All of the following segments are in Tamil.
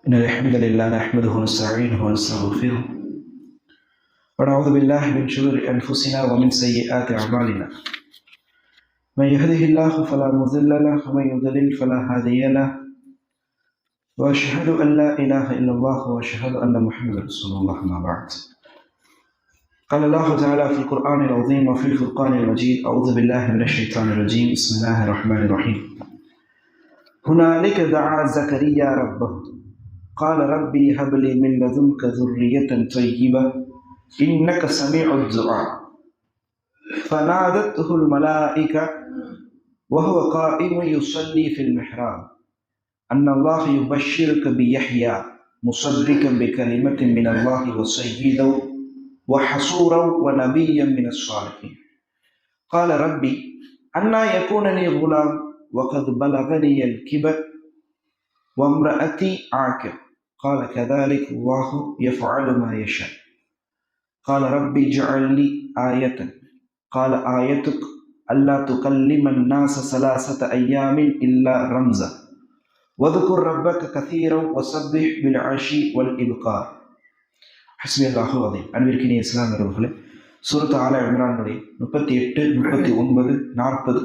إن الحمد لله نحمده ونستعينه ونستغفره ونعوذ بالله من شرور أنفسنا ومن سيئات أعمالنا. من يهده الله فلا مضل له ومن يضلل فلا هادي له، وأشهد أن لا إله إلا الله وأشهد أن محمدا رسول الله. ما بعد، قال الله تعالى في القرآن العظيم وفي الفرقان المجيد: أعوذ بالله من الشيطان الرجيم، بسم الله الرحمن الرحيم. هنالك دعا زكريا ربه قال ربي هب لي من لدنك ذرية طيبة إنك سميع الدعاء. فنادته الملائكة وهو قائم يصلي في المحراب أن الله يبشرك بيحيى مصدقا بكلمة من الله وسيدا وحصورا ونبيا من الصالحين. قال ربي أنى يكون لي غلام وقد بلغني الكبر وامرأتي عاقر. قال كذلك الله يفعل ما يشاء. قال ربي اجعل لي آية. قال آيتك ألا تكلم الناس 3 أيام إلا رمزا واذكر ربك كثيرا وسبح بالعشي والإبكار. حسبي الله العظيم. அன்பிற்கினிய இஸ்லாமியர்களே, சூரத் ஆல இம்ரானுடைய 38, 39, 40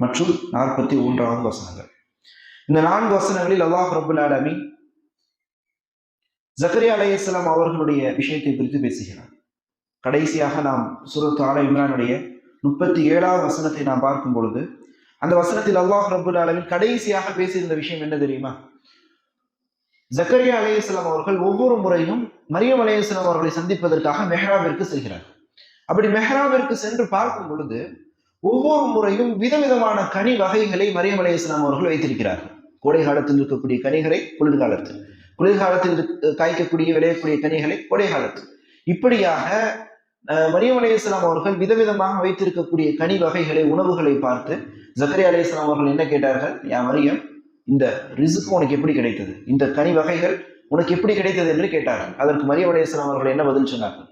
மற்றும் 41 வசனங்கள். இந்த 4 வசனங்களில் அல்லாஹ் ரப்பல் ஆலமீன் ஜக்கரியா அலைஹிஸ்ஸலாம் அவர்களுடைய விஷயத்தை குறித்து பேசுகிறார். கடைசியாக நாம் சூரத் ஆல இம்ரானுடைய 37வது வசனத்தை நாம் பார்க்கும் பொழுது, அந்த வசனத்தில் அல்லாஹ் ரப்பல் ஆலமீன் கடைசியாக பேசியிருந்த விஷயம் என்ன தெரியுமா? ஜக்கரியா அலைஹிஸ்ஸலாம் அவர்கள் ஒவ்வொரு முறையும் மரியம் அலைஹிஸ்ஸலாம் அவர்களை சந்திப்பதற்காக மெஹ்ராபிற்கு செல்கிறார். அப்படி மெஹ்ராபிற்கு சென்று பார்க்கும் பொழுது ஒவ்வொரு முறையும் விதவிதமான கனி வகைகளை மரியம் அலைஹிஸ்ஸலாம் அவர்கள் வைத்திருக்கிறார்கள். கோடை காலத்தில் இருக்கக்கூடிய கனிகளை குளிர்காலத்தில் காய்க்கக்கூடிய விளையக்கூடிய கனிகளை கோடை காலத்தில், இப்படியாக மரியம் அலைஹிஸ்ஸலாம் அவர்கள் விதவிதமாக வைத்திருக்கக்கூடிய கனி வகைகளை, உணவுகளை பார்த்து ஜக்கரியா அலைஹிஸ்ஸலாம் அவர்கள் என்ன கேட்டார்கள்? யா மரியம், இந்த ரிஸ்க் உனக்கு எப்படி கிடைத்தது? இந்த கனி வகைகள் உனக்கு எப்படி கிடைத்தது என்று கேட்டார்கள். அதற்கு மரியம் அலைஹிஸ்ஸலாம் அவர்கள் என்ன பதில் சொன்னார்கள்?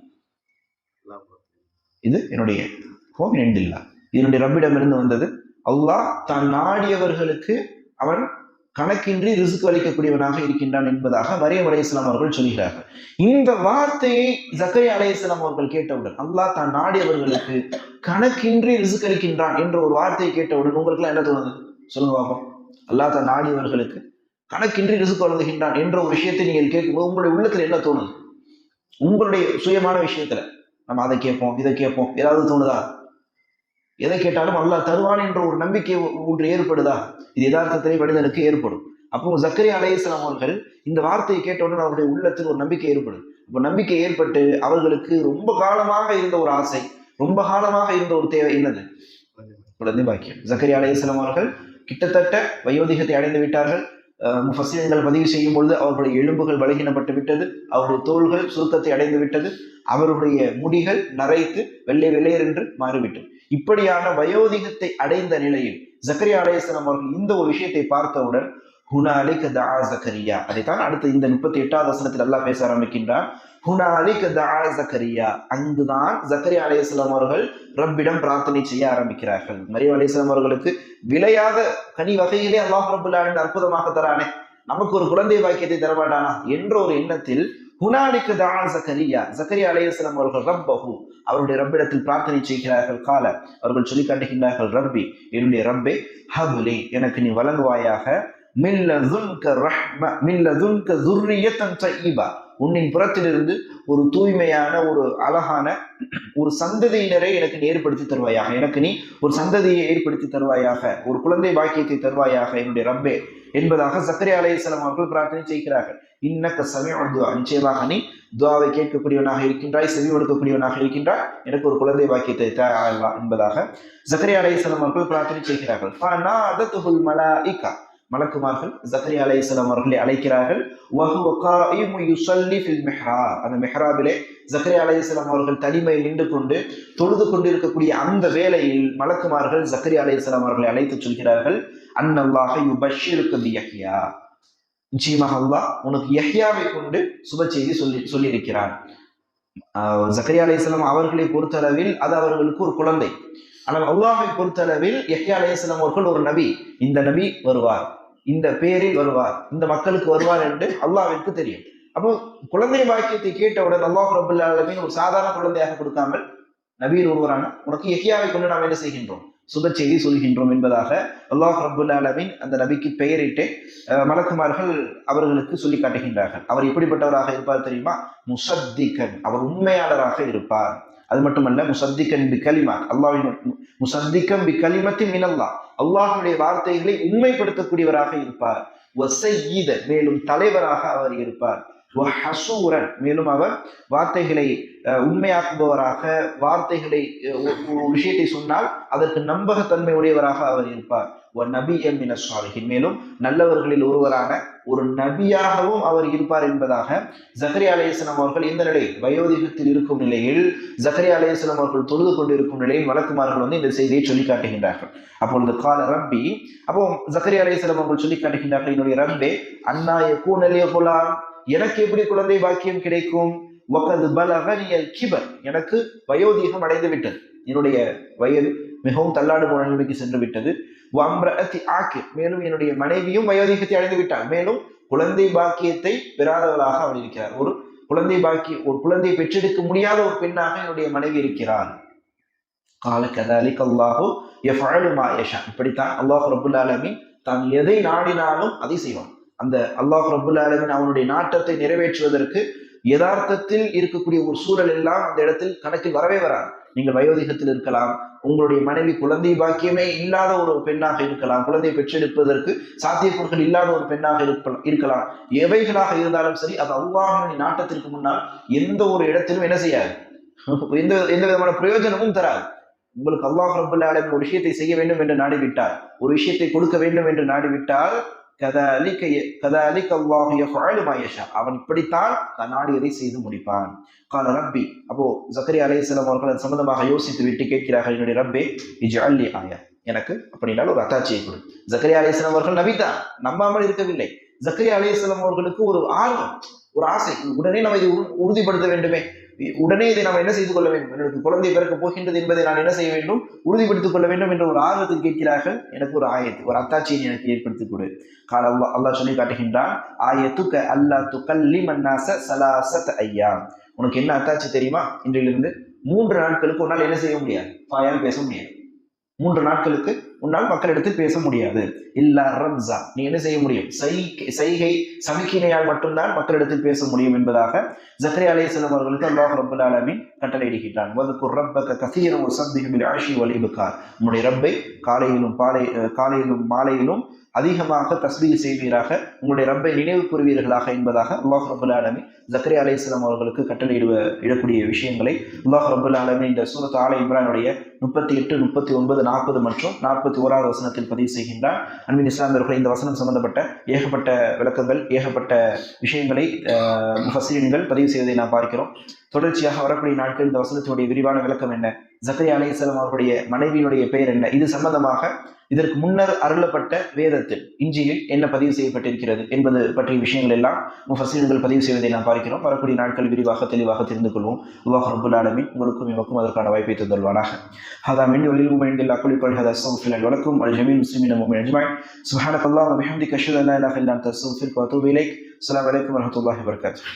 இது என்னுடைய ஹோமினில்லா, இதனுடைய ரப்பிடமிருந்து வந்தது. அல்லாஹ் தான் நாடியவர்களுக்கு அவன் கணக்கின்றி ரிஸ்க் அளிக்கக்கூடியவனாக இருக்கின்றான் என்பதாக மரியம் அலைஹிஸ்ஸலாம் அவர்கள் சொல்கிறார்கள். இந்த வார்த்தையை ஜக்கரியா அலைஹிஸ்ஸலாம் அவர்கள் கேட்டவுடன், அல்லாஹ் தான் நாடியவர்களுக்கு கணக்கின்றி ரிஸ்க் அளிக்கின்றான் என்ற ஒரு வார்த்தையை கேட்டவுடன் உங்களுக்கு எல்லாம் என்ன தோணுது? சொல்லுங்க பாப்போம். அல்லாஹ் தான் நாடியவர்களுக்கு கணக்கின்றி ரிஸ்க் வழங்குகின்றான் என்ற ஒரு விஷயத்தை நீங்கள் கேட்கும்போது உங்களுடைய உள்ளத்துல என்ன தோணுது? உங்களுடைய சுயமான விஷயத்துல நம்ம அதை கேட்போம், இதை கேட்போம், ஏதாவது தோணுதா? எதை கேட்டாலும் அல்லாஹ் தருவான் என்ற ஒரு நம்பிக்கை ஒன்று ஏற்படுதா? இது யதார்த்தத்திலே மனிதனுக்கு ஏற்படும். அப்போ ஜக்கரியா அலைஹிஸ்ஸலாம் அவர்கள் இந்த வார்த்தையை கேட்டவுடன் அவருடைய உள்ளத்தில் ஒரு நம்பிக்கை ஏற்படும். இப்போ நம்பிக்கை ஏற்பட்டு அவர்களுக்கு ரொம்ப காலமாக இருந்த ஒரு ஆசை, ரொம்ப காலமாக இருந்த ஒரு தேவை என்னது? குழந்தை பாக்கியம். ஜக்கரியா அலைஹிஸ்ஸலாம் அவர்கள் கிட்டத்தட்ட வயோதிகத்தை அடைந்து விட்டார்கள். முஃபஸ்ஸிரீன்கள் பதிவு செய்யும் பொழுது அவருடைய எலும்புகள் பலகீனப்பட்டு விட்டது, அவருடைய தோள்கள் சுருக்கத்தை அடைந்து விட்டது, அவருடைய முடிகள் நரைத்து வெள்ளை வெள்ளையர் என்று மாறிவிட்டது. இப்படியான வயோதிகத்தை அடைந்த நிலையில் ஜக்கரியா அலைஹிஸ்ஸலாம் அவர்கள் இந்த ஒரு விஷயத்தை பார்த்தவுடன் ஹுனாலிக தஆ ஜக்கரியா, அதைத்தான் அடுத்து இந்த 38வது வசனத்தில் அல்லாஹ் பேச ஆரம்பிக்கின்றான். ஹுனாலிக தஆ ஜக்கரியா, அங்குதான் ஜக்கரியா அலைஹிஸ்ஸலாம் அவர்கள் ரப்பிடம் பிரார்த்தனை செய்ய ஆரம்பிக்கிறார்கள். மரியம் அலைஹிஸ்ஸலாம் அவர்களுக்கு விளையாத கனி வகையிலே அல்லாஹ் ரப்பல் ஆலமீன் அற்புதமாக தரானே, நமக்கு ஒரு குழந்தை பாக்கியத்தை தரமாட்டானா என்ற ஒரு எண்ணத்தில் ஹுனாலிக தஆ ஜக்கரியா, ஜக்கரியா அலைஹிஸ்ஸலாம் அவர்கள் ரப்பஹு, அவருடைய ரப்பிடத்தில் பிரார்த்தனை செய்கிறார்கள். கால, அவர்கள் சொல்லி காட்டுகின்றார்கள், ரப்பி, என்னுடைய ரப்பே, ஹப்லி, எனக்கு நீ வழங்குவாயாக, மின் லதுன்க ரஹ்ம மின் லதுன்க ذُرِّيَّةً طَيِّبَةً, உன்னின் புறத்திலிருந்து ஒரு தூய்மையான ஒரு அழகான ஒரு சந்ததியினரை எனக்கு நீ ஏற்படுத்தி தருவாயாக, எனக்கு நீ ஒரு சந்ததியை ஏற்படுத்தி தருவாயாக, ஒரு குழந்தை பாக்கியத்தை தருவாயாக என்னுடைய ரப்பே என்பதாக ஜக்கரியா அலைஹிஸ்ஸலாம் அவர்கள் பிரார்த்தனை செய்கிறார்கள். இன்னக்க சமீஉத் துஆ, நிச்சயமாக நீ துஆவை கேட்கக்கூடியவனாக இருக்கின்றாய், செவி கொடுக்கக்கூடியவனாக இருக்கின்றாய், எனக்கு ஒரு குழந்தை பாக்கியத்தை தா அல்லாஹ் என்பதாக ஜக்கரியா அலைஹிஸ்ஸலாம் அவர்கள் பிரார்த்தனை செய்கிறார்கள். ஃபனாதத்துல் மலாயிகா, மலக்குமார்கள் ஜக்கரியா அலைஹிஸ்ஸலாம் அவர்களை அழைக்கிறார்கள். வஹுவ காயிமு யுஸல்லி ஃபில் மிஹ்ராப், அந்த மிஹ்ராபிலே ஜக்கரியா அலைஹிஸ்ஸலாம் அவர்கள் தனிமையில் நின்று கொண்டு தொழுது கொண்டிருக்கக்கூடிய அந்த வேளையில் மலக்குமார்கள் ஜக்கரியா அலைஹிஸ்ஸலாம் அவர்களை அழைத்து சொல்கிறார்கள், அன்னல்லாஹ யுபஷ்ஷிருக பியஹ்யா, நிச்சயமாக அல்லாஹ் உனக்கு யஹ்யாவை கொண்டு சுப செய்தி சொல்லியிருக்கிறார். ஜக்கரியா அலைஹிஸ்ஸலாம் அவர்களை பொறுத்தளவில் அது அவர்களுக்கு ஒரு குழந்தை. ஆனால் அல்லாஹை பொறுத்தளவில் யஹ்யா அலைஹிஸ்ஸலாம் அவர்கள் ஒரு நபி, இந்த நபி வருவார், இந்த பேரில் வருவார், இந்த மக்களுக்கு வருவார் என்று அல்லாஹ்விற்கு தெரியும். அப்போ குழந்தை பாக்கியத்தை கேட்டவுடன் அல்லாஹ் ரப்பல் ஆலமீன் ஒரு சாதாரண குழந்தையாக கொடுக்காமல் நபியில் ஒருவரான உனக்கு யஹ்யாவை கொண்டு நாம் என்ன செய்கின்றோம், சுப செய்தி சொல்கின்றோம் என்பதாக அல்லாஹ் ரப்பல் ஆலமீன் அந்த நபிக்கு பெயரிட்டு மலக்குமார்கள் அவர்களுக்கு சொல்லி காட்டுகின்றார்கள். அவர் எப்படிப்பட்டவராக இருப்பார் தெரியுமா? முசத்திகன், அவர் உண்மையாளராக இருப்பார். அது மட்டுமல்ல, முசத்திகன் பி கலிமா, அல்லாஹ்வின் முசத்திகன் பி கலிமத்தின் மினல்லாஹ், அல்லாஹ்வுடைய வார்த்தைகளை உண்மைப்படுத்தக்கூடியவராக இருப்பார். வஸய்யித, மேலும் தலைவராக அவர் இருப்பார். வஹசூரன், மேலும் அவர் வார்த்தைகளை உண்மையாக்குபவராக, வார்த்தைகளை ஒரு விஷயத்தை சொன்னால் அதற்கு நம்பகத்தன்மை உடையவராக அவர் இருப்பார். நபியன் மின ஸாலிஹீன், மேலும் நல்லவர்களில் ஒருவரான ஒரு நபியாகவும் அவர் இருப்பார் என்பதாக ஜக்கரியா அலைஹிஸ்ஸலாம் அவர்கள் இந்த நிலையில் வயோதிகத்தில் இருக்கும் நிலையில், ஜக்கரியா அலைஹிஸ்ஸலாம் அவர்கள் தொழுது கொண்டிருக்கும் நிலையில் மலக்குமார்கள் இந்த செய்தியை சொல்லி காட்டுகின்றார்கள். அப்பொழுது கால ரப்பி, அப்போ ஜக்கரியா அலைஹிஸ்ஸலாம் அவர்கள் சொல்லி காட்டுகின்றார்கள், என்னுடைய ரப்பே அன்னா யகூன லி குலாம், எனக்கு எப்படி குழந்தை பாக்கியம் கிடைக்கும்? வகத் பலகனியல் கிபர், எனக்கு வயோதிகம் அடைந்து விட்டது, என்னுடைய வயது மிகவும் தள்ளாடு போன நிலைமைக்கு சென்று விட்டது. வம்ரஅதி ஆகிர், மேலும் என்னுடைய மனைவியும் வயோதிகத்தை அடைந்து விட்டார், மேலும் குழந்தை பாக்கியத்தை பெறாதவளாக அவள் இருக்கிறார். ஒரு குழந்தை பெற்றெடுக்க முடியாத ஒரு பெண்ணாக என்னுடைய மனைவி இருக்கிறார். கால கதாலிக அல்லாஹு யஃபஅலு மா யஷா, இப்படித்தான் அல்லாஹ் ரப்பல் ஆலமீன் தான் எதை நாடினாலும் அதை செய்வான். அந்த அல்லாஹ் ரப்பல் ஆலமீன் அவனுடைய நாட்டத்தை நிறைவேற்றுவதற்கு யதார்த்தத்தில் இருக்கக்கூடிய ஒரு சூழல் எல்லாம் அந்த இடத்தில் கணக்கில் வரவே வராது. நீங்கள் வயோதிகத்தில் இருக்கலாம், உங்களுடைய மனைவி குழந்தை பாக்கியமே இல்லாத ஒரு பெண்ணாக இருக்கலாம், குழந்தை பெற்றெடுப்பதற்கு சாத்தியக்கூறுகள் இல்லாத ஒரு பெண்ணாக இருக்கலாம். எவைகளாக இருந்தாலும் சரி, அது அல்லாஹ்வின் நாட்டத்திற்கு முன்னால் எந்த ஒரு இடத்திலும் என்ன செய்யாது, எந்த விதமான பிரயோஜனமும் தராது. உங்களுக்கு அல்லாஹ் ரப்பல் ஆலமீன் ஒரு விஷயத்தை செய்ய வேண்டும் என்று நாடிவிட்டால், ஒரு விஷயத்தை கொடுக்க வேண்டும் என்று நாடிவிட்டால், அவன் இப்படித்தான் தான் நாடியதை செய்து முடிப்பான். கால ரப்பி, அப்போ ஜக்கரியா அலைஹிஸ்ஸலாம் அவர்கள் அது சம்பந்தமாக யோசித்து விட்டு கேட்கிறார்கள், என்னுடைய ரப்பே இஜ்அல் லி ஆயா, எனக்கு அப்படின்னால் ஒரு அத்தாட்சியை கொடு. ஜக்கரியா அலைஹிஸ்ஸலாம் அவர்கள் நபிதான், நம்பாமல் இருக்கவில்லை. ஜக்கரியா அலைஹிஸ்ஸலாம் அவர்களுக்கு ஒரு ஆர்வம், ஒரு ஆசை, உடனே நம்ம இதை உறுதிப்படுத்த வேண்டுமே, உடனே இதை நாம் என்ன செய்து கொள்ள வேண்டும், எனக்கு குழந்தை பிறக்க போகின்றது என்பதை நான் என்ன செய்ய வேண்டும், உறுதிப்படுத்திக் கொள்ள வேண்டும் என்ற ஒரு ஆர்வத்தில் கேட்கிறார்கள். எனக்கு ஒரு ஆயத்து, ஒரு அத்தாட்சியை எனக்கு ஏற்படுத்திக் கொடு. கால அல்லாஹ் சொல்லி காட்டுகின்றான், ஆயத்துக்க அல்லா துகல்லிமன் நாஸ ஸலாஸத அய்யாம், உனக்கு என்ன அத்தாட்சி தெரியுமா? இன்றிலிருந்து 3 நாட்களுக்கு உன்னால் என்ன செய்ய முடியாது, வாயால் பேச முடியாது. 3 நாட்களுக்கு உன்னால் மக்களிடத்தில் பேச முடியாது. இல்லா ரம்ஸா, நீ என்ன செய்ய முடியும், சைகை சமிக்கினையால் மட்டும்தான் மக்களிடத்தில் பேச முடியும் என்பதாக ஜக்கரியா அலைஹிஸ்ஸலாம் அவர்களுக்கு அல்லாஹ் ரப்பல் ஆலமீன் கட்டளையிடுகின்றான். வذ்குர் ரப்பக கஸீரன் வஸப்பிஹ் பில் ஆஷி வல் இப்கார், உம்முடைய ரப்பை காலையிலும் மாலையிலும் அதிகமாக தஸ்பீஹ் செய்வீராக, உங்களுடைய ரப்பை நினைவு கூறுவீர்களாக என்பதாக அல்லாஹ் ரப்பல் ஆலமீன் ஜக்கரியா அலைஹிஸ்ஸலாம் அவர்களுக்கு கட்டளையிடக்கூடிய விஷயங்களை அல்லாஹ் ரப்பல் ஆலமீன் இந்த சூரத் ஆல இம்ரானுடைய 38, 39, 40 மற்றும் 41வது வசனத்தில் பதிவு செய்கின்றார். அன்பின் இஸ்லாமியர்களை, இந்த வசனம் சம்பந்தப்பட்ட ஏகப்பட்ட விளக்கங்கள், ஏகப்பட்ட விஷயங்களை முஃபஸ்ஸீரீன்கள் பதிவு செய்வதை நாம் பார்க்கிறோம். தொடர்ச்சியாக வரக்கூடிய நாட்கள் இந்த வசனத்தினுடைய விரிவான விளக்கம் என்ன, ஜக்கரியா அலைஹிஸ்ஸலாம் அவர்களுடைய மனைவியினுடைய பெயர் என்ன, இது சம்பந்தமாக இதற்கு முன்னர் அருளப்பட்ட வேதத்தில் இஞ்சியில் என்ன பதிவு செய்யப்பட்டிருக்கிறது என்பது பற்றிய விஷயங்கள் எல்லாம் முஃபஸ்ஸீரீன்கள் பதிவு செய்வதை நாம் பார்க்கிறோம். வரக்கூடிய நாட்கள் விரிவாக தெளிவாக தெரிந்து கொள்வோம். அல்லாஹ் ரப்பல் ஆலமீன் உங்களுக்கும் எமக்கும் அதற்கான வாய்ப்பை தந்தல்வானாக. ஹதா மின் வலில் முமினில் அக்குலி குல் ஹதா அஸ்தக்ஃபிருல்லாஹ் வலக்கும் வ ஜமீல் முஸ்லிமீன முஃமினீன் அஜ்மஈன். சுப்ஹானக்கல்லாஹு வ பிஹம்திக அஷ்ஹது அன் லா இலாஹா இல்லா அன்த அஸ்தக்ஃபிருக வ அத்தூபு இலைக். அஸ்ஸலாமு அலைக்கும் வ ரஹ்மத்துல்லாஹி வ பரகாத்துஹு.